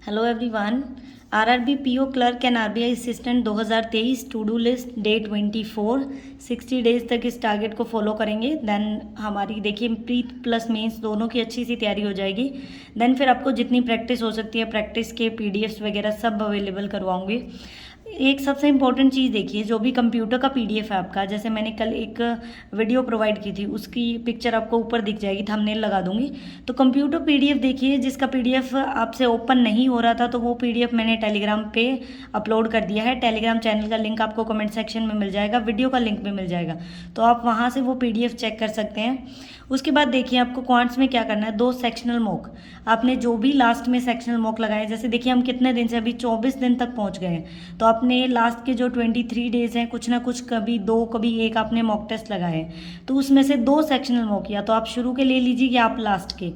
Hello everyone. RRB PO clerk and RBI assistant 2023 to do list day 24 60 days तक इस target को follow करेंगे। Then हमारी देखिए प्री प्लस मेंस दोनों की अच्छी सी तैयारी हो जाएगी। देन फिर आपको जितनी प्रैक्टिस हो सकती है प्रैक्टिस के पीडीएफ्स वगैरह सब अवेलेबल करवाऊंगी। एक सबसे इम्पोर्टेंट चीज़ देखिए, जो भी कंप्यूटर का पीडीएफ है आपका, जैसे मैंने कल एक वीडियो प्रोवाइड की थी उसकी पिक्चर आपको ऊपर दिख जाएगी, थंबनेल लगा दूंगी। तो कंप्यूटर पीडीएफ देखिए, जिसका पीडीएफ आपसे ओपन नहीं हो रहा था तो वो पीडीएफ मैंने टेलीग्राम पे अपलोड कर दिया है। टेलीग्राम चैनल का लिंक आपको कमेंट सेक्शन में मिल जाएगा, वीडियो का लिंक भी मिल जाएगा, तो आप वहाँ से वो पीडीएफ चेक कर सकते हैं। उसके बाद देखिए आपको क्वांट्स में क्या करना है, 2 सेक्शनल मॉक। आपने जो भी लास्ट में सेक्शनल मॉक लगाए, जैसे देखिए हम कितने दिन से अभी 24 दिन तक पहुंच गए हैं, तो आपने लास्ट के जो 23 डेज हैं कुछ ना कुछ कभी 2 कभी 1 आपने मॉक टेस्ट लगाए हैं, तो उसमें से 2 सेक्शनल मॉक किया, तो आप शुरू के ले लीजिए या आप लास्ट के,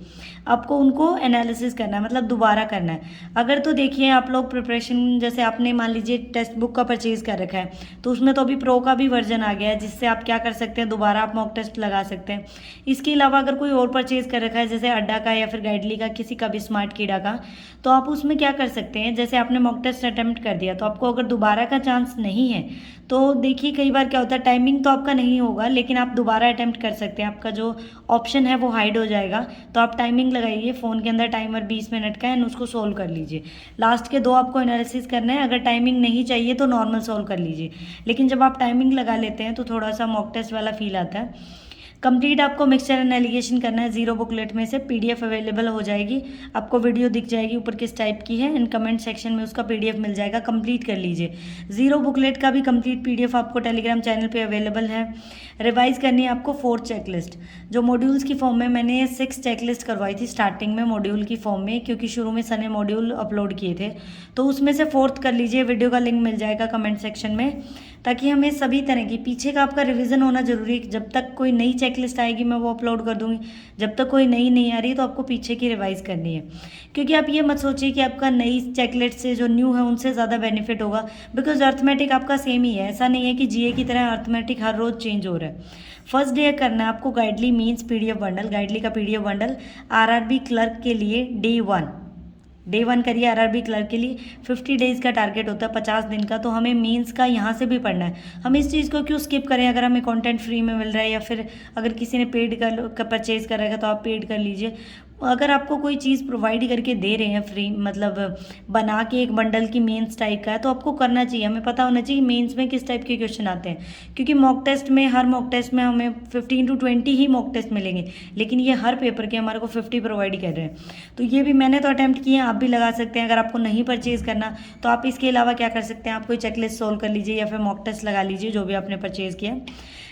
आपको उनको एनालिसिस करना है, मतलब दोबारा करना है। अगर तो देखिए आप लोग प्रिपरेशन, जैसे आपने मान लीजिए टेक्स्ट बुक का परचेज कर रखा है, तो उसमें तो अभी प्रो का भी वर्जन आ गया है, जिससे आप क्या कर सकते हैं, दोबारा आप मॉक टेस्ट लगा सकते हैं। इसके अलावा अगर कोई और परचेज कर रखा है, जैसे अड्डा का या फिर गाइडली का, किसी का भी स्मार्ट कीड़ा का, तो आप उसमें क्या कर सकते हैं, जैसे आपने मॉक टेस्ट अटेम्प्ट कर दिया तो आपको अगर दोबारा का चांस नहीं है, तो देखिए कई बार क्या होता है, टाइमिंग तो आपका नहीं होगा लेकिन आप दोबारा अटेम्प्ट कर सकते हैं, आपका जो ऑप्शन है वो हाइड हो जाएगा। तो आप टाइमिंग लगाइए फ़ोन के अंदर, टाइमर 20 मिनट का, एंड उसको सोल्व कर लीजिए। लास्ट के 2 आपको एनालिसिस करना है, अगर टाइमिंग नहीं चाहिए तो नॉर्मल सोल्व कर लीजिए, लेकिन जब आप टाइमिंग लगा लेते हैं तो थोड़ा सा मॉक टेस्ट वाला फील आता है। कंप्लीट आपको मिक्सचर एंड एलिगेशन करना है, 0 बुकलेट में से पीडीएफ अवेलेबल हो जाएगी, आपको वीडियो दिख जाएगी ऊपर किस टाइप की है, एंड कमेंट सेक्शन में उसका पीडीएफ मिल जाएगा, कंप्लीट कर लीजिए। 0 बुकलेट का भी कंप्लीट पीडीएफ आपको टेलीग्राम चैनल पे अवेलेबल है। रिवाइज करनी है आपको 4 चेकलिस्ट, जो मॉड्यूल्स की फॉर्म में मैंने 6 चेकलिस्ट करवाई थी स्टार्टिंग में मॉड्यूल की फॉर्म में, क्योंकि शुरू में सने मॉड्यूल अपलोड किए थे, तो उसमें से 4th कर लीजिए, वीडियो का लिंक मिल जाएगा कमेंट सेक्शन में, ताकि हमें सभी तरह की, पीछे का आपका रिवीजन होना जरूरी है। जब तक कोई नई चेकलिस्ट आएगी मैं वो अपलोड कर दूंगी, जब तक कोई नई नहीं आ रही तो आपको पीछे की रिवाइज करनी है। क्योंकि आप ये मत सोचिए कि आपका नई चेकलिस्ट से जो न्यू है उनसे ज़्यादा बेनिफिट होगा, बिकॉज अर्थमेटिक आपका सेम ही है, ऐसा नहीं है कि जीए की तरह अर्थमेटिक हर रोज़ चेंज हो रहा है। फर्स्ट डे करना है आपको गाइडली मीन्स पीडीएफ बंडल, गाइडली का पीडीएफ बंडल आरआरबी क्लर्क के लिए डे 1 करिए। आरआरबी क्लर्क के लिए 50 डेज़ का टारगेट होता है, 50 दिन का, तो हमें मीन्स का यहाँ से भी पढ़ना है। हम इस चीज़ को क्यों स्किप करें, अगर हमें कंटेंट फ्री में मिल रहा है, या फिर अगर किसी ने पेड कर परचेज कर रखा है तो आप पेड कर लीजिए। अगर आपको कोई चीज़ प्रोवाइड करके दे रहे हैं फ्री, मतलब बना के एक बंडल की मेंस टाइप का है, तो आपको करना चाहिए, हमें पता होना चाहिए मेंस में किस टाइप के क्वेश्चन आते हैं, क्योंकि मॉक टेस्ट में, हर मॉक टेस्ट में हमें 15 to 20 ही मॉक टेस्ट मिलेंगे, लेकिन ये हर पेपर के हमारे को 50 प्रोवाइड कर रहे हैं। तो ये भी मैंने तो अटैम्प्ट किए हैं, आप भी लगा सकते हैं। अगर आपको नहीं परचेज करना तो आप इसके अलावा क्या कर सकते हैं, आप कोई चेकलिस्ट सोल्व कर लीजिए या फिर मॉक टेस्ट लगा लीजिए, जो भी आपने परचेज किया।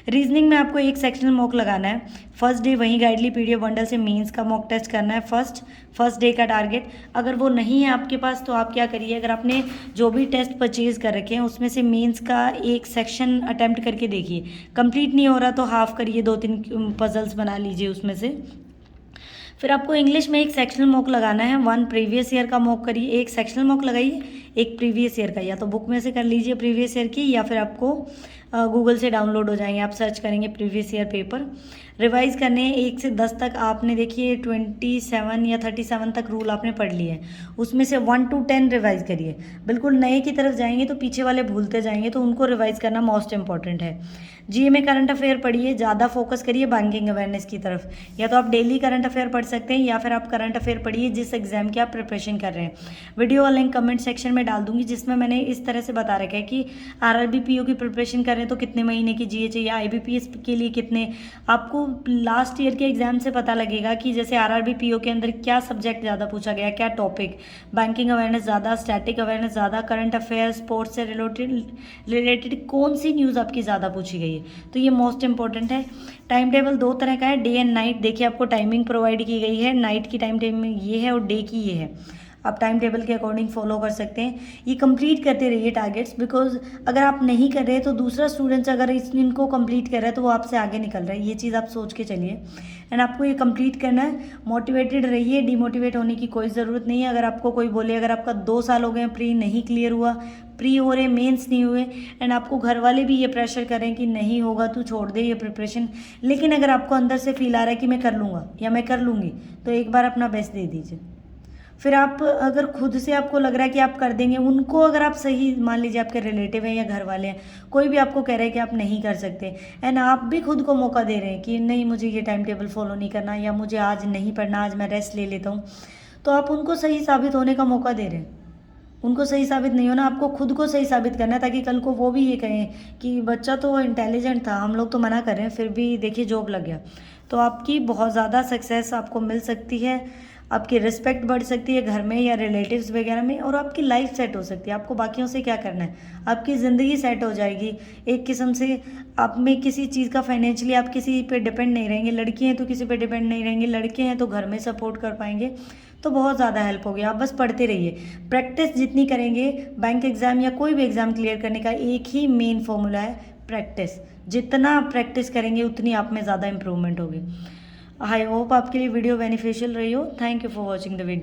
रीजनिंग में आपको एक सेक्शनल मॉक लगाना है फर्स्ट डे, वहीं गाइडली पीडीएफ बंडल से मीन्स का मॉक टेस्ट करना है फर्स्ट डे का टारगेट। अगर वो नहीं है आपके पास तो आप क्या करिए, अगर आपने जो भी टेस्ट परचेज कर रखे हैं उसमें से मीन्स का एक सेक्शन अटेम्प्ट करके देखिए, कंप्लीट नहीं हो रहा तो हाफ करिए, 2-3 पजल्स बना लीजिए उसमें से। फिर आपको इंग्लिश में एक सेक्शनल मॉक लगाना है, 1 प्रीवियस ईयर का मॉक करिए, एक सेक्शनल मॉक लगाइए, एक प्रीवियस ईयर का, या तो बुक में से कर लीजिए प्रीवियस ईयर की, या फिर आपको गूगल से डाउनलोड हो जाएंगे, आप सर्च करेंगे प्रीवियस ईयर पेपर। रिवाइज करने हैं 1 से 10 तक, आपने देखिए 27 या 37 तक रूल आपने पढ़ लिए हैं, उसमें से 1 to 10 रिवाइज करिए। बिल्कुल नए की तरफ जाएंगे तो पीछे वाले भूलते जाएंगे, तो उनको रिवाइज करना मोस्ट इंपॉर्टेंट है। जीए में करंट अफेयर पढ़िए, ज़्यादा फोकस करिए बैंकिंग अवेयरनेस की तरफ, या तो आप डेली करंट अफेयर पढ़ सकते हैं या फिर आप करंट अफेयर पढ़िए जिस एग्जाम की आप प्रिपरेशन कर रहे हैं। वीडियो का लिंक कमेंट सेक्शन में डाल दूंगी, जिसमें मैंने इस तरह से बता रखा है कि आरआरबी पीओ की प्रिपरेशन कर रहे हैं तो कितने महीने की जीए चाहिए, आईबीपीएस के लिए कितने। आपको लास्ट ईयर के एग्जाम से पता लगेगा कि जैसे आरआरबी पीओ के अंदर क्या सब्जेक्ट ज़्यादा पूछा गया, क्या टॉपिक, बैंकिंग अवेयरनेस ज़्यादा, स्टैटिक अवेयरनेस ज़्यादा, करंट अफेयर, स्पोर्ट्स से रिलेटेड कौन सी न्यूज़ आपकी ज़्यादा पूछी गई है, तो ये मोस्ट इंपॉर्टेंट है। टाइम टेबल 2 तरह का है, डे एंड नाइट। देखिए आपको टाइमिंग प्रोवाइड की गई है, नाइट की टाइम टेबल ये है और डे की ये है, आप टाइम टेबल के अकॉर्डिंग फॉलो कर सकते हैं। ये कंप्लीट करते रहिए टारगेट्स, बिकॉज अगर आप नहीं कर रहे तो दूसरा स्टूडेंट्स अगर इनको कंप्लीट कर रहा है तो वो आपसे आगे निकल रहा है, ये चीज़ आप सोच के चलिए, एंड आपको ये कंप्लीट करना है। मोटिवेटेड रहिए, डिमोटिवेट होने की कोई ज़रूरत नहीं है। अगर आपको कोई बोले, अगर आपका 2 साल हो गए प्री नहीं क्लियर हुआ, प्री हो रहे, मेंस नहीं हुए, एंड आपको घर वाले भी ये प्रेशर करें कि नहीं होगा तू छोड़ दे ये प्रिपरेशन, लेकिन अगर आपको अंदर से फील आ रहा है कि मैं कर लूँगा या मैं कर लूँगी, तो एक बार अपना बेस्ट दे दीजिए। फिर आप अगर खुद से आपको लग रहा है कि आप कर देंगे, उनको अगर आप सही, मान लीजिए आपके रिलेटिव हैं या घर वाले हैं, कोई भी आपको कह रहा है कि आप नहीं कर सकते, एंड आप भी खुद को मौका दे रहे हैं कि नहीं मुझे ये टाइम टेबल फॉलो नहीं करना, या मुझे आज नहीं पढ़ना, आज मैं रेस्ट ले लेता हूँ, तो आप उनको सही साबित होने का मौका दे रहे हैं। उनको सही साबित नहीं होना, आपको खुद को सही साबित करना है, ताकि कल को वो भी ये कहें कि बच्चा तो इंटेलिजेंट था, हम लोग तो मना कर रहे हैं, फिर भी देखिए जॉब लग गया। तो आपकी बहुत ज़्यादा सक्सेस आपको मिल सकती है, आपकी रिस्पेक्ट बढ़ सकती है घर में या रिलेटिव्स वगैरह में, और आपकी लाइफ सेट हो सकती है। आपको बाकियों से क्या करना है, आपकी ज़िंदगी सेट हो जाएगी एक किस्म से। आप में किसी चीज़ का फाइनेंशियली आप किसी पे डिपेंड नहीं रहेंगे, लड़की हैं तो किसी पे डिपेंड नहीं रहेंगे, लड़के हैं तो घर में सपोर्ट कर पाएंगे, तो बहुत ज़्यादा हेल्प होगी। आप बस पढ़ते रहिए, प्रैक्टिस जितनी करेंगे, बैंक एग्ज़ाम या कोई भी एग्ज़ाम क्लियर करने का एक ही मेन फॉर्मूला है, प्रैक्टिस। जितना प्रैक्टिस करेंगे उतनी आप में ज़्यादा इंप्रूवमेंट होगी। आई होप आपके लिए वीडियो बेनिफिशियल रही हो। Thank you for watching the video.